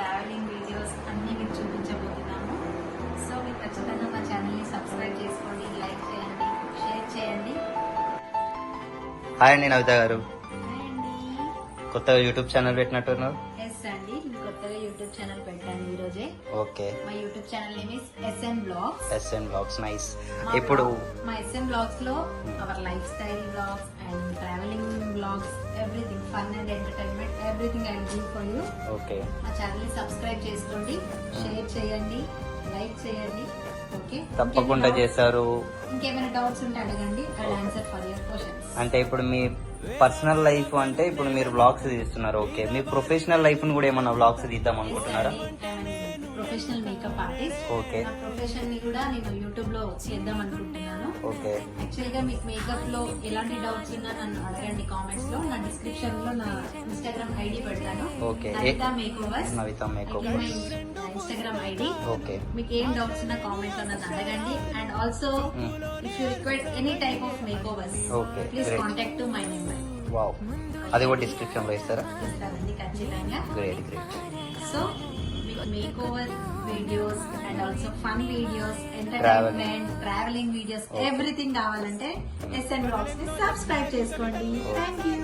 Travelling videos అన్నీ మీకు చూపించబోతున్నాము. So మీరు ఖచ్చితంగా మా ఛానల్ని సబ్స్క్రైబ్ చేసుకోండి, లైక్ చేయండి, షేర్ చేయండి. హాయ్ అండి నవిత గారు, హాయ్ అండి. కొత్తగా యూట్యూబ్ ఛానల్ పెట్టినట్టున్నారు. ఎస్ అండి, నేను కొత్తగా యూట్యూబ్ ఛానల్ పెట్టాను ఈరోజే. ఓకే, మా YouTube channel name is SN Vlogs. SN Vlogs, nice. ఇప్పుడు మా SN Vlogs లో our life style vlogs and travelling vlogs, everything fun and entertainment, everything I will give for you. Okay, మా channel ని subscribe చేసుకోండి, share చేయండి, like చేయండి. Okay, తప్పకుండా చేశారు. ఇంకేమైనా డౌట్స్ ఉంటే అడగండి, I will answer for your questions. అంటే ఇప్పుడు మీ పర్సనల్ లైఫ్ అంటే ఇప్పుడు మీరు వ్లాగ్స్ తీస్తున్నారు. ఓకే, మీ ప్రొఫెషనల్ లైఫ్ ని కూడా ఏమన్నా వ్లాగ్స్ తీద్దాం అనుకుంటున్నారా? Professional makeup artist. ఓకే, నా ప్రొఫెషన్ ని కూడా నేను యూట్యూబ్ లో చేద్దాం అనుకుంటున్నాను. ఓకే. యాక్చువల్ గా మీకు మేకప్ లో ఎలాంటి డౌట్స్ ఉన్నా నన్ను అడగండి కామెంట్స్ లో. నా డిస్క్రిప్షన్ లో నా ఇన్స్టాగ్రామ్ ఐడి పెడతాను. Okay, Navitha makeovers, Navitha makeup. Instagram ID. Okay, మీకు ఏం డౌట్స్ ఉన్నా కామెంట్ లో నన్ను అడగండి. And also if you require any type of makeovers, Okay, please great. Contact to my number. Wow, అది కూడా డిస్క్రిప్షన్ లో ఇస్తారా? ఇస్తానండి ఖచ్చితంగా. Great, great. సో మీకు makeover videos and also fun videos, entertainment, travelling videos, everything కావాలంటే SN Vlogs ని subscribe చేసుకోండి. Thank you.